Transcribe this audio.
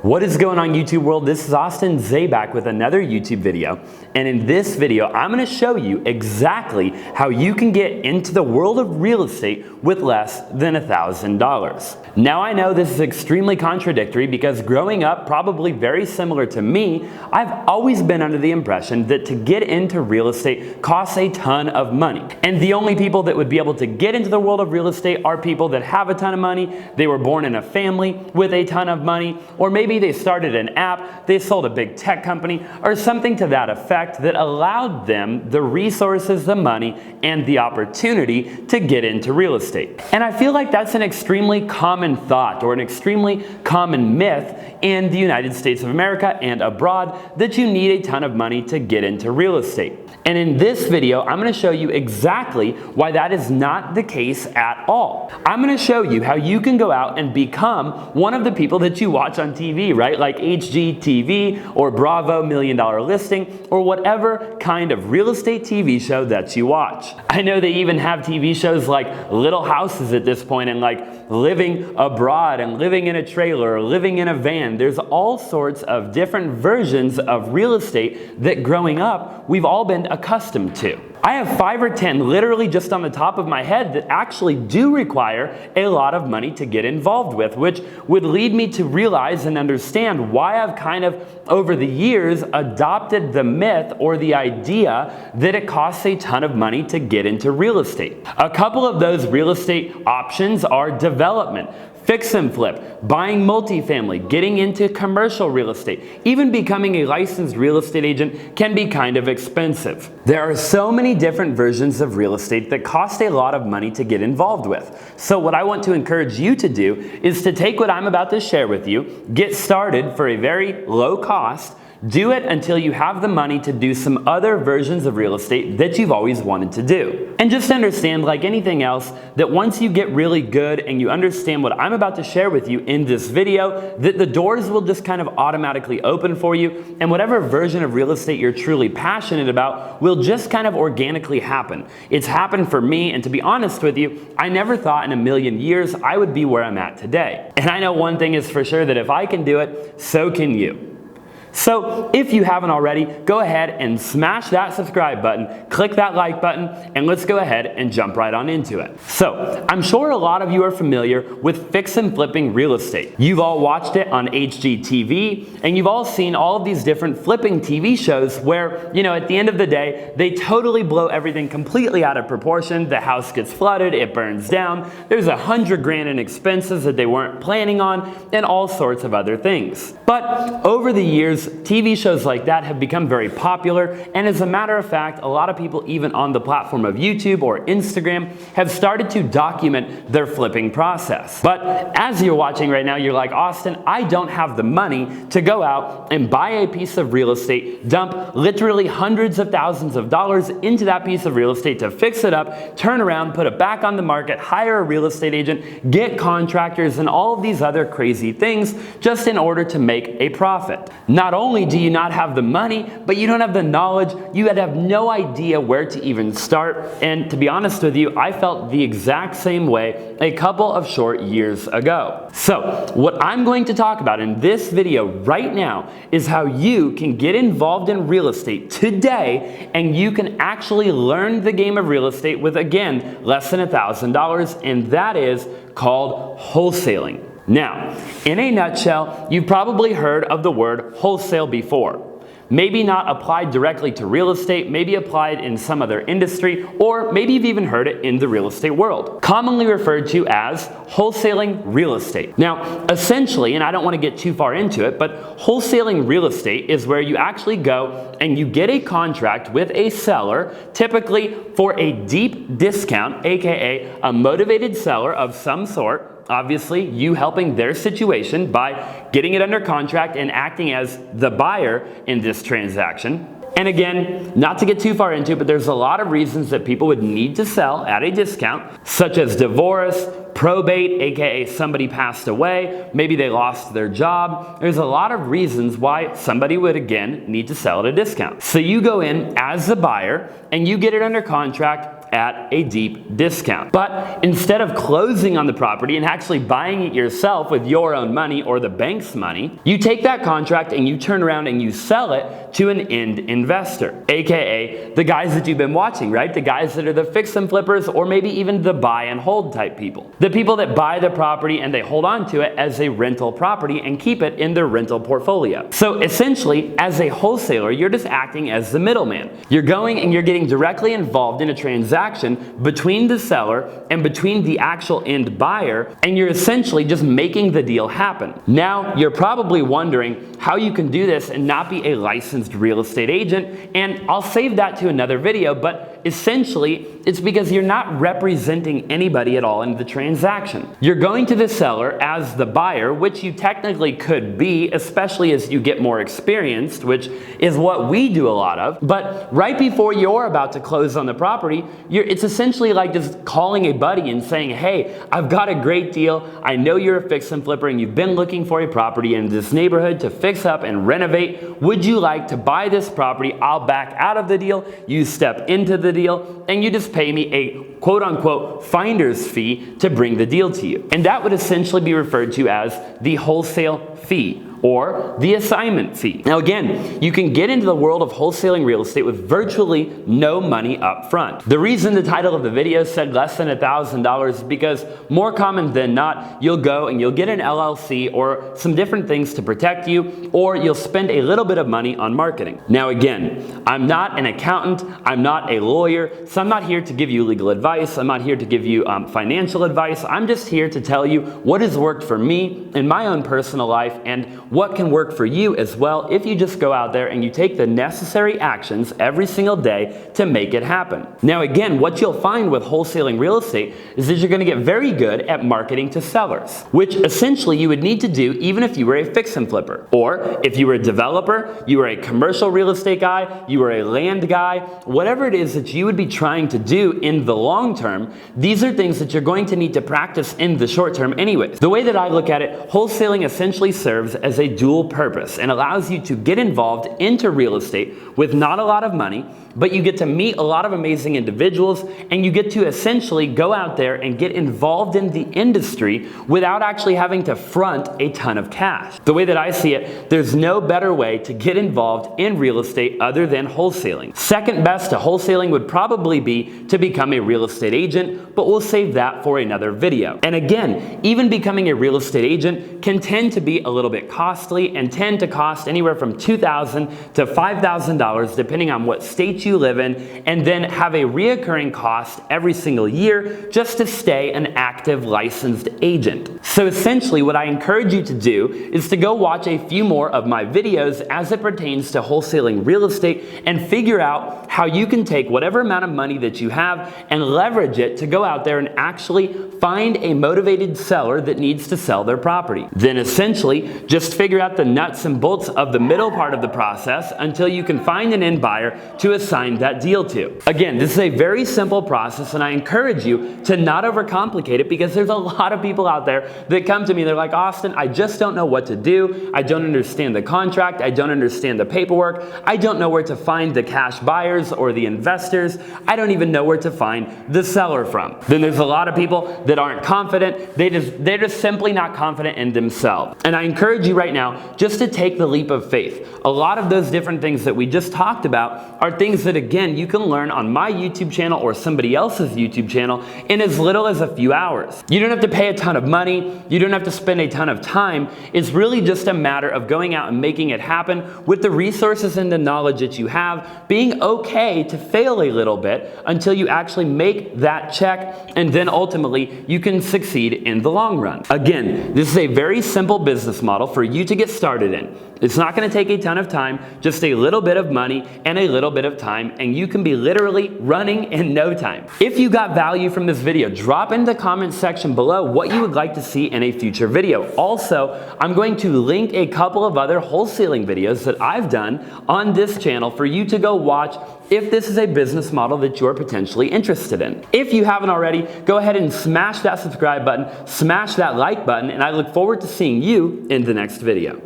What is going on, YouTube world? This is Austin Zay back with another YouTube video. And in this video, I'm going to show you exactly how you can get into the world of real estate with less than $1,000. Now I know this is extremely contradictory because growing up, probably very similar to me, I've always been under the impression that to get into real estate costs a ton of money. And the only people that would be able to get into the world of real estate are people that have a ton of money, they were born in a family with a ton of money, or maybe they started an app, they sold a big tech company, or something to that effect that allowed them the resources, the money, and the opportunity to get into real estate. And I feel like that's an extremely common thought or an extremely common myth in the United States of America and abroad that you need a ton of money to get into real estate. And in this video, I'm going to show you exactly why that is not the case at all. I'm going to show you how you can go out and become one of the people that you watch on TV, right? Like HGTV or Bravo Million Dollar Listing or whatever kind of real estate TV show that you watch. I know they even have TV shows like Little Houses at this point and like living abroad and living in a trailer or living in a van. There's all sorts of different versions of real estate that growing up we've all been accustomed to. I have 5 or 10 literally just on the top of my head that actually do require a lot of money to get involved with, which would lead me to realize and understand why I've kind of over the years adopted the myth or the idea that it costs a ton of money to get into real estate. A couple of those real estate options are development, fix and flip, buying multifamily, getting into commercial real estate. Even becoming a licensed real estate agent can be kind of expensive. There are so many different versions of real estate that cost a lot of money to get involved with. So what I want to encourage you to do is to take what I'm about to share with you, get started for a very low cost, do it until you have the money to do some other versions of real estate that you've always wanted to do. And just understand, like anything else, that once you get really good and you understand what I'm about to share with you in this video, that the doors will just kind of automatically open for you, and whatever version of real estate you're truly passionate about will just kind of organically happen. It's happened for me, and to be honest with you, I never thought in a million years I would be where I'm at today. And I know one thing is for sure, that if I can do it, so can you. So if you haven't already, go ahead and smash that subscribe button, click that like button, and let's go ahead and jump right on into it. So I'm sure a lot of you are familiar with fix and flipping real estate. You've all watched it on HGTV, and you've all seen all of these different flipping TV shows where, you know, at the end of the day, they totally blow everything completely out of proportion. The house gets flooded, it burns down, there's $100,000 in expenses that they weren't planning on, and all sorts of other things. But over the years, TV shows like that have become very popular, and as a matter of fact, a lot of people even on the platform of YouTube or Instagram have started to document their flipping process. But as you're watching right now, you're like, Austin, I don't have the money to go out and buy a piece of real estate, dump literally hundreds of thousands of dollars into that piece of real estate to fix it up, turn around, put it back on the market, hire a real estate agent, get contractors, and all of these other crazy things just in order to make a profit. Not only do you not have the money, but you don't have the knowledge, you have no idea where to even start. And to be honest with you, I felt the exact same way a couple of short years ago. So what I'm going to talk about in this video right now is how you can get involved in real estate today, and you can actually learn the game of real estate with, again, less than $1,000, and that is called wholesaling. Now, in a nutshell, you've probably heard of the word wholesale before. Maybe not applied directly to real estate, maybe applied in some other industry, or maybe you've even heard it in the real estate world. Commonly referred to as wholesaling real estate. Now, essentially, and I don't want to get too far into it, but wholesaling real estate is where you actually go and you get a contract with a seller, typically for a deep discount, aka a motivated seller of some sort. Obviously, you helping their situation by getting it under contract and acting as the buyer in this transaction. And again, not to get too far into it, but there's a lot of reasons that people would need to sell at a discount, such as divorce, probate, aka somebody passed away, maybe they lost their job. There's a lot of reasons why somebody would, again, need to sell at a discount. So you go in as the buyer and you get it under contract, at a deep discount. But instead of closing on the property and actually buying it yourself with your own money or the bank's money, you take that contract and you turn around and you sell it to an end investor, aka the guys that you've been watching, right? The guys that are the fix and flippers, or maybe even the buy and hold type people. The people that buy the property and they hold on to it as a rental property and keep it in their rental portfolio. So essentially, as a wholesaler, you're just acting as the middleman. You're going and you're getting directly involved in a transaction between the seller and between the actual end buyer, and you're essentially just making the deal happen. Now, you're probably wondering how you can do this and not be a licensed real estate agent, and I'll save that to another video, but essentially, it's because you're not representing anybody at all in the transaction. You're going to the seller as the buyer, which you technically could be, especially as you get more experienced, which is what we do a lot of. But right before you're about to close on the property, it's essentially like just calling a buddy and saying, hey, I've got a great deal. I know you're a fix and flipper and you've been looking for a property in this neighborhood to fix up and renovate. Would you like to buy this property? I'll back out of the deal. You step into the deal and you just pay me a quote-unquote finder's fee to bring the deal to you. And that would essentially be referred to as the wholesale fee, or the assignment fee. Now again, you can get into the world of wholesaling real estate with virtually no money up front. The reason the title of the video said less than $1,000 is because more common than not, you'll go and you'll get an LLC or some different things to protect you, or you'll spend a little bit of money on marketing. Now again, I'm not an accountant, I'm not a lawyer, so I'm not here to give you legal advice, I'm not here to give you financial advice, I'm just here to tell you what has worked for me in my own personal life and what can work for you as well if you just go out there and you take the necessary actions every single day to make it happen. Now again, what you'll find with wholesaling real estate is that you're going to get very good at marketing to sellers, which essentially you would need to do even if you were a fix and flipper, or if you were a developer, you were a commercial real estate guy, you were a land guy, whatever it is that you would be trying to do in the long term, these are things that you're going to need to practice in the short term anyways. The way that I look at it, wholesaling essentially serves as a dual purpose and allows you to get involved into real estate with not a lot of money, but you get to meet a lot of amazing individuals and you get to essentially go out there and get involved in the industry without actually having to front a ton of cash. The way that I see it, there's no better way to get involved in real estate other than wholesaling. Second best to wholesaling would probably be to become a real estate agent, but we'll save that for another video. And again, even becoming a real estate agent can tend to be a little bit costly and tend to cost anywhere from $2,000 to $5,000 depending on what state you live in, and then have a reoccurring cost every single year just to stay an active licensed agent. So essentially what I encourage you to do is to go watch a few more of my videos as it pertains to wholesaling real estate and figure out how you can take whatever amount of money that you have and leverage it to go out there and actually find a motivated seller that needs to sell their property. Then essentially just figure out the nuts and bolts of the middle part of the process until you can find an end buyer to assign that deal to. Again, this is a very simple process and I encourage you to not overcomplicate it because there's a lot of people out there that come to me, they're like, Austin, I just don't know what to do. I don't understand the contract. I don't understand the paperwork. I don't know where to find the cash buyers or the investors. I don't even know where to find the seller from. Then there's a lot of people that aren't confident. They're just simply not confident in themselves. And I encourage you right now just to take the leap of faith. A lot of those different things that we just talked about are things that again you can learn on my YouTube channel or somebody else's YouTube channel in as little as a few hours. You don't have to pay a ton of money, you don't have to spend a ton of time. It's really just a matter of going out and making it happen with the resources and the knowledge that you have, being okay to fail a little bit until you actually make that check, and then ultimately you can succeed in the long run. Again, this is a very simple business model for you to get started in. It's not going to take a ton of time, just a little bit of money and a little bit of time, and you can be literally running in no time. If you got value from this video, drop in the comment section below what you would like to see in a future video. Also, I'm going to link a couple of other wholesaling videos that I've done on this channel for you to go watch if this is a business model that you're potentially interested in. If you haven't already, go ahead and smash that subscribe button, smash that like button, and I look forward to seeing you in the next video.